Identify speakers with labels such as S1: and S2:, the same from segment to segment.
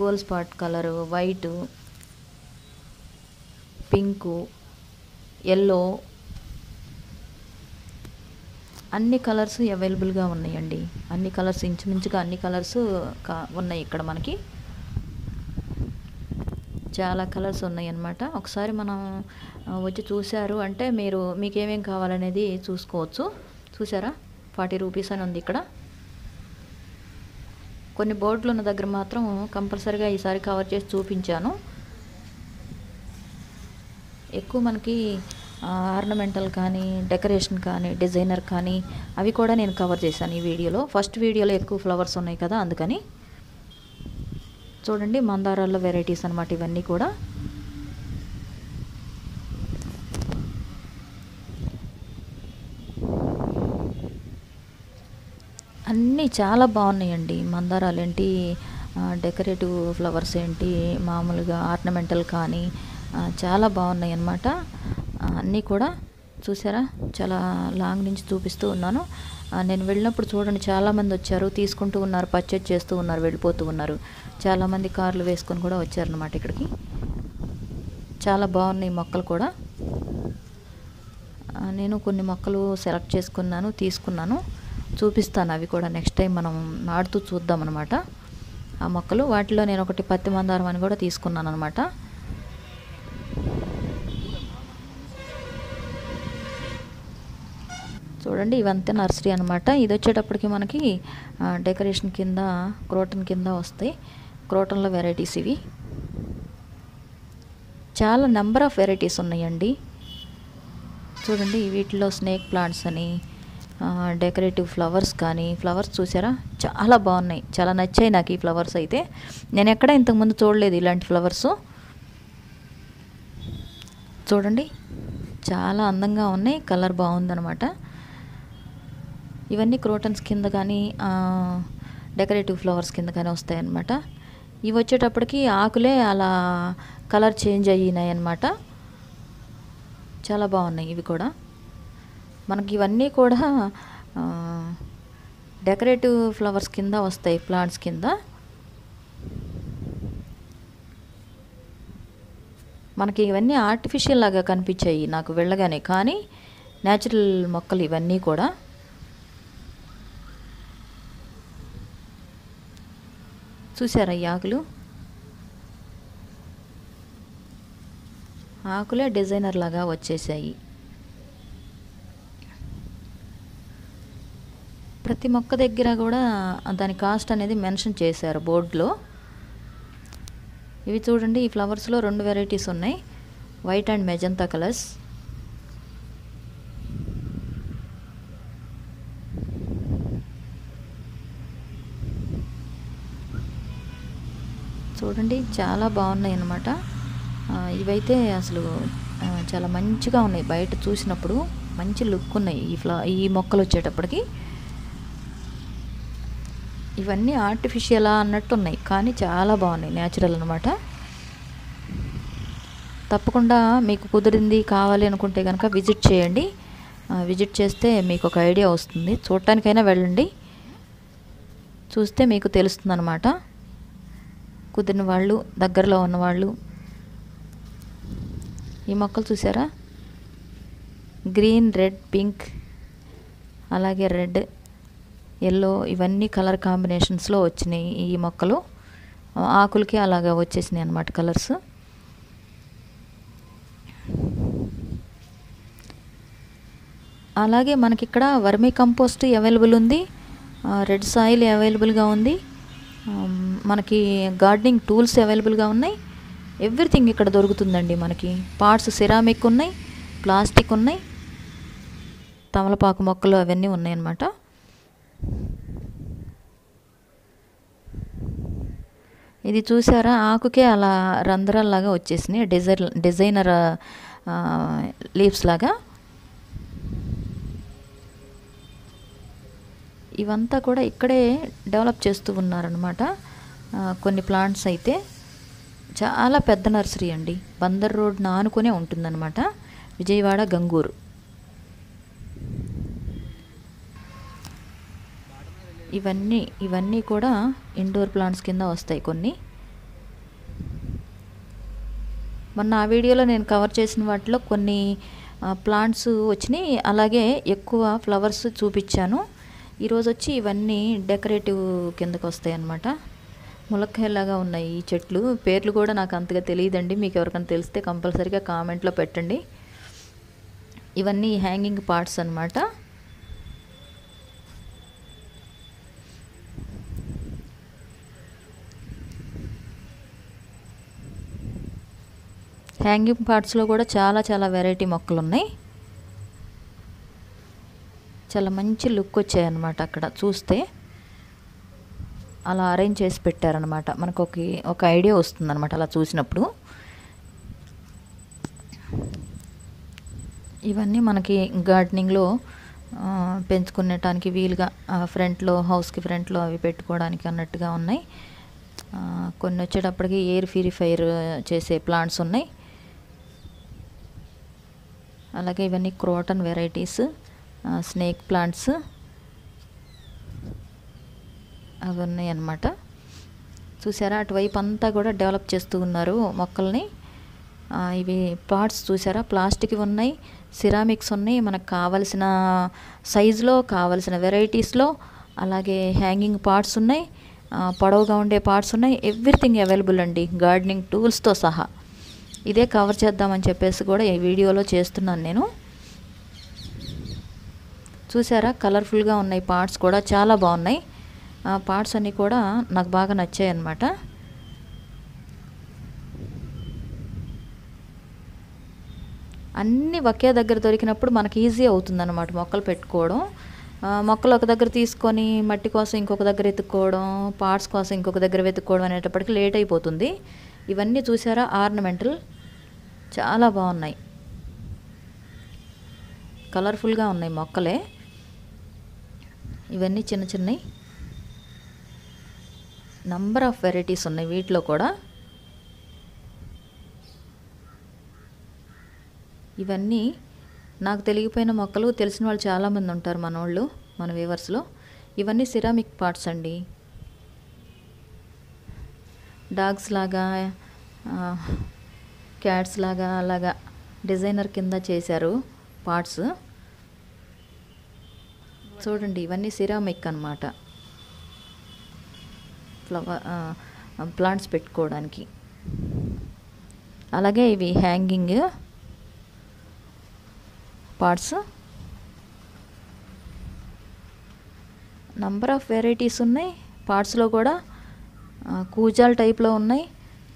S1: Gold spot colour, white, pink, yellow, అన్ని colours అవైలబుల్గా ఉన్నాయండి. అన్ని కలర్స్ ఇంచుమించుగా అన్ని కలర్స్ ఉన్నాయి ఇక్కడ మనకి. చాలా కలర్స్ ఉన్నాయి అన్నమాట. ఒకసారి మనం వచ్చి చూశారు అంటే మీకు ఏమేమి కావాలనేది చూసుకోవచ్చు. చూసారా 40 రూపీస్ అని ఉంది ఇక్కడ. కొన్ని బోర్డులు ఉన్న దగ్గర మాత్రం కంపల్సరీగా ఈసారి కవర్ చేసి చూపించాను. ఎక్కువ మనకి ఆర్నమెంటల్ కానీ, డెకరేషన్ కానీ, డిజైనర్ కానీ అవి కూడా నేను కవర్ చేశాను ఈ వీడియోలో. ఫస్ట్ వీడియోలో ఎక్కువ ఫ్లవర్స్ ఉన్నాయి కదా, అందుకని. చూడండి మందారాల్లో వెరైటీస్ అన్నమాట ఇవన్నీ కూడా. అన్నీ చాలా బాగున్నాయండి. మందారాలు ఏంటి, డెకరేటివ్ ఫ్లవర్స్ ఏంటి, మామూలుగా ఆర్నమెంటల్ కానీ చాలా బాగున్నాయి అన్నమాట. అన్నీ కూడా చూసారా, చాలా లాంగ్ నుంచి చూపిస్తూ ఉన్నాను. నేను వెళ్ళినప్పుడు చూడండి చాలామంది వచ్చారు, తీసుకుంటూ ఉన్నారు, పర్చేజ్ చేస్తూ ఉన్నారు, వెళ్ళిపోతూ ఉన్నారు. చాలామంది కార్లు వేసుకొని కూడా వచ్చారన్నమాట ఇక్కడికి. చాలా బాగున్నాయి మొక్కలు కూడా. నేను కొన్ని మొక్కలు సెలెక్ట్ చేసుకున్నాను, తీసుకున్నాను, చూపిస్తాను. అవి కూడా నెక్స్ట్ టైం మనం నాటుతూ చూద్దాం అనమాట ఆ మొక్కలు. వాటిలో నేను ఒకటి పత్తి మందారం అని కూడా తీసుకున్నాను అనమాట. చూడండి ఇవంతా నర్సరీ అనమాట. ఇది వచ్చేటప్పటికి మనకి డెకరేషన్ కింద, క్రోటన్ కింద వస్తాయి. క్రోటన్లో వెరైటీస్ ఇవి. చాలా నెంబర్ ఆఫ్ వెరైటీస్ ఉన్నాయండి. చూడండి వీటిలో స్నేక్ ప్లాంట్స్ అని, డెకరేటివ్ ఫ్లవర్స్ కానీ, ఫ్లవర్స్ చూసారా చాలా బాగున్నాయి. చాలా నచ్చాయి నాకు ఈ ఫ్లవర్స్ అయితే. నేను ఎక్కడ ఇంతకుముందు చూడలేదు ఇలాంటి ఫ్లవర్స్. చూడండి చాలా అందంగా ఉన్నాయి, కలర్ బాగుందనమాట. ఇవన్నీ క్రోటన్స్ కింద కానీ, డెకరేటివ్ ఫ్లవర్స్ కింద కానీ వస్తాయి అన్నమాట. ఇవి వచ్చేటప్పటికి ఆకులే అలా కలర్ చేంజ్ అయినాయి అన్నమాట. చాలా బాగున్నాయి ఇవి కూడా. మనకి ఇవన్నీ కూడా డెకరేటివ్ ఫ్లవర్స్ కింద వస్తాయి, ప్లాంట్స్ కింద. మనకి ఇవన్నీ ఆర్టిఫిషియల్ లాగా కనిపించాయి నాకు వెళ్ళగానే, కానీ న్యాచురల్ మొక్కలు ఇవన్నీ కూడా. చూసారా ఈ ఆకులు, ఆకులే డిజైనర్ లాగా వచ్చేసాయి. ప్రతి మొక్క దగ్గర కూడా దాని కాస్ట్ అనేది మెన్షన్ చేశారు బోర్డులో. ఇవి చూడండి, ఈ ఫ్లవర్స్లో 2 వెరైటీస్ ఉన్నాయి, వైట్ అండ్ మెజంతా కలర్స్. చూడండి చాలా బాగున్నాయి అన్నమాట. ఇవైతే అసలు చాలా మంచిగా ఉన్నాయి, బయట చూసినప్పుడు మంచి లుక్ ఉన్నాయి ఈ మొక్కలు వచ్చేటప్పటికి. ఇవన్నీ ఆర్టిఫిషియలా అన్నట్టు ఉన్నాయి, కానీ చాలా బాగున్నాయి, న్యాచురల్ అనమాట. తప్పకుండా మీకు కుదిరింది కావాలి అనుకుంటే కనుక విజిట్ చేయండి. విజిట్ చేస్తే మీకు ఒక ఐడియా వస్తుంది. చూడటానికైనా వెళ్ళండి, చూస్తే మీకు తెలుస్తుంది అనమాట. కుదిరిన వాళ్ళు, దగ్గరలో ఉన్నవాళ్ళు. ఈ మొక్కలు చూసారా, గ్రీన్, రెడ్, పింక్, అలాగే రెడ్, ఎల్లో, ఇవన్నీ కలర్ కాంబినేషన్స్లో వచ్చినాయి ఈ మొక్కలు. ఆకులకి అలాగా వచ్చేసినాయి అన్నమాట కలర్స్. అలాగే మనకి ఇక్కడ వర్మీ కంపోస్ట్ అవైలబుల్ ఉంది, రెడ్ సాయిల్ అవైలబుల్గా ఉంది, మనకి గార్డెనింగ్ టూల్స్ అవైలబుల్గా ఉన్నాయి. ఎవ్రీథింగ్ ఇక్కడ దొరుకుతుందండి మనకి. పార్ట్స్ సిరామిక్ ఉన్నాయి, ప్లాస్టిక్ ఉన్నాయి, తమలపాకు మొక్కలు అవన్నీ ఉన్నాయి అన్నమాట. ఇది చూసారా, ఆకుకే అలా రంధ్రాల్లాగా వచ్చేసినాయి, డిజైనర్ లీవ్స్ లాగా. ఇవంతా కూడా ఇక్కడే డెవలప్ చేస్తూ ఉన్నారనమాట. కొన్ని ప్లాంట్స్ అయితే చాలా పెద్ద నర్సరీ అండి. బందర్ రోడ్ని ఆనుకునే ఉంటుందన్నమాట, విజయవాడ, గంగూరు. ఇవన్నీ కూడా ఇండోర్ ప్లాంట్స్ కింద వస్తాయి కొన్ని. మొన్న ఆ వీడియోలో నేను కవర్ చేసిన వాటిలో కొన్ని ప్లాంట్స్ వచ్చినాయి, అలాగే ఎక్కువ ఫ్లవర్స్ చూపించాను. ఈరోజు వచ్చి ఇవన్నీ డెకరేటివ్ కిందకు వస్తాయి అన్నమాట. ములక్కాయలాగా ఉన్నాయి ఈ చెట్లు. పేర్లు కూడా నాకు అంతగా తెలియదండి, మీకు ఎవరికైనా తెలిస్తే కంపల్సరీగా కామెంట్లో పెట్టండి. ఇవన్నీ హ్యాంగింగ్ పార్ట్స్ అన్నమాట. హ్యాంగింగ్ పార్ట్స్లో కూడా చాలా వెరైటీ మొక్కలు ఉన్నాయి. చాలా మంచి లుక్ వచ్చాయన్నమాట. అక్కడ చూస్తే అలా అరేంజ్ చేసి పెట్టారనమాట. మనకు ఒక ఐడియా వస్తుందన్నమాట అలా చూసినప్పుడు. ఇవన్నీ మనకి గార్డెనింగ్లో పెంచుకునేటానికి వీలుగా ఫ్రంట్లో, హౌస్కి ఫ్రంట్లో అవి పెట్టుకోవడానికి అన్నట్టుగా ఉన్నాయి. కొన్ని వచ్చేటప్పటికి ఎయిర్ ప్యూరిఫైర్ చేసే ప్లాంట్స్ ఉన్నాయి. అలాగే ఇవన్నీ క్రోటన్ వెరైటీస్, స్నేక్ ప్లాంట్స్ అవి ఉన్నాయి అన్నమాట. చూసారా, అటువైపు అంతా కూడా డెవలప్ చేస్తూ ఉన్నారు మొక్కల్ని. ఇవి పాట్స్ చూసారా, ప్లాస్టిక్ ఉన్నాయి, సిరామిక్స్ ఉన్నాయి, మనకు కావలసిన సైజులో, కావలసిన వెరైటీస్లో. అలాగే హ్యాంగింగ్ పాట్స్ ఉన్నాయి, పొడవుగా ఉండే పార్ట్స్ ఉన్నాయి. ఎవ్రీథింగ్ అవైలబుల్ అండి, గార్డెనింగ్ టూల్స్తో సహా. ఇదే కవర్ చేద్దామని చెప్పేసి కూడా ఈ వీడియోలో చేస్తున్నాను నేను. చూసారా, కలర్ఫుల్గా ఉన్నాయి పార్ట్స్ కూడా, చాలా బాగున్నాయి. పార్ట్స్ అన్నీ కూడా నాకు బాగా నచ్చాయి అన్నమాట. అన్నీ ఒకే దగ్గర దొరికినప్పుడు మనకి ఈజీ అవుతుందన్నమాట మొక్కలు పెట్టుకోవడం. మొక్కలు ఒక దగ్గర తీసుకొని మట్టి కోసం ఇంకొక దగ్గర వెతుక్కోవడం, పార్ట్స్ కోసం ఇంకొక దగ్గర వెతుక్కోవడం అనేటప్పటికి లేట్ అయిపోతుంది. ఇవన్నీ చూసారా, ఆర్నమెంటల్ చాలా బాగున్నాయి, కలర్ఫుల్గా ఉన్నాయి మొక్కలే. ఇవన్నీ చిన్నవి, నంబర్ ఆఫ్ వెరైటీస్ ఉన్నాయి వీటిలో కూడా. ఇవన్నీ నాకు తెలియపోయిన మొక్కలు, తెలిసిన వాళ్ళు చాలామంది ఉంటారు మనోళ్ళు, మన వ్యూవర్స్లో. ఇవన్నీ సిరామిక్ పార్ట్స్ అండి. డాగ్స్ లాగా, క్యాట్స్ లాగా అలాగా డిజైనర్ కింద చేశారు పార్ట్స్. చూడండి, ఇవన్నీ సిరామిక్ అన్నమాట, ప్లాంట్స్ పెట్టుకోవడానికి. అలాగే ఇవి hanging parts. Number of varieties ఉన్నాయి పార్ట్స్లో కూడా. కూజాల్ టైప్లో ఉన్నాయి,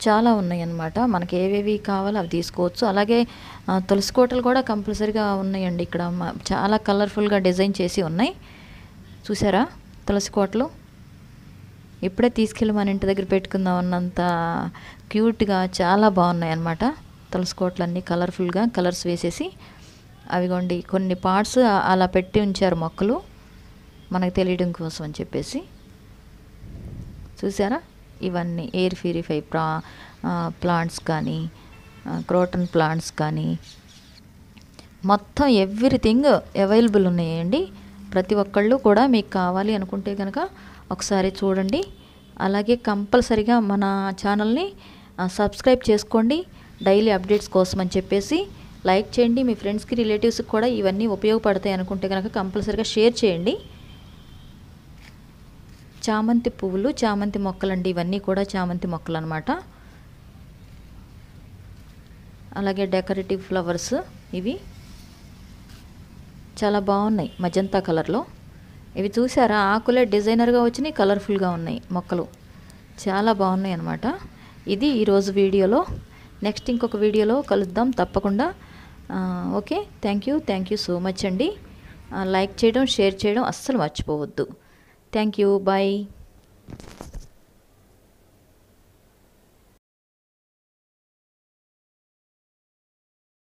S1: చాలా ఉన్నాయి అన్నమాట. మనకి ఏవేవి కావాలో అవి తీసుకోవచ్చు. అలాగే తులసి కోటలు కూడా కంపల్సరీగా ఉన్నాయండి ఇక్కడ. చాలా కలర్ఫుల్గా డిజైన్ చేసి ఉన్నాయి. చూసారా తులసి కోటలు? ఇప్పుడే తీసుకెళ్ళి మన ఇంటి దగ్గర పెట్టుకుందాం అన్నంత క్యూట్గా చాలా బాగున్నాయి అన్నమాట. తులసి కోటలు అన్నీ కలర్ఫుల్గా కలర్స్ వేసేసి అవిగోండి కొన్ని పార్ట్స్ అలా పెట్టి ఉంచారు మొక్కలు మనకు తెలియడం కోసం అని చెప్పేసి. చూసారా, ఇవన్నీ ఎయిర్ ప్యూరిఫై ప్లాంట్స్ కానీ, క్రోటన్ ప్లాంట్స్ కానీ, మొత్తం ఎవ్రీథింగ్ అవైలబుల్ ఉన్నాయండి. ప్రతి ఒక్కళ్ళు కూడా మీకు కావాలి అనుకుంటే కనుక ఒకసారి చూడండి. అలాగే కంపల్సరిగా మన ఛానల్ని సబ్స్క్రైబ్ చేసుకోండి డైలీ అప్డేట్స్ కోసం అని చెప్పేసి. లైక్ చేయండి, మీ ఫ్రెండ్స్కి, రిలేటివ్స్కి కూడా ఇవన్నీ ఉపయోగపడతాయి అనుకుంటే కనుక కంపల్సరిగా షేర్ చేయండి. చామంతి పువ్వులు, చామంతి మొక్కలండి, ఇవన్నీ కూడా చామంతి మొక్కలు అన్నమాట. అలాగే డెకరేటివ్ ఫ్లవర్స్, ఇవి చాలా బాగున్నాయి మజంతా కలర్లో. ఇవి చూసారా, ఆకులే డిజైనర్గా వచ్చినాయి, కలర్ఫుల్గా ఉన్నాయి మొక్కలు, చాలా బాగున్నాయి అన్నమాట. ఇది ఈరోజు వీడియోలో. నెక్స్ట్ ఇంకొక వీడియోలో కలుద్దాం తప్పకుండా. Okay, thank you so much అండి. లైక్ చేయడం, షేర్ చేయడం అస్సలు మర్చిపోవద్దు. Thank you, bye.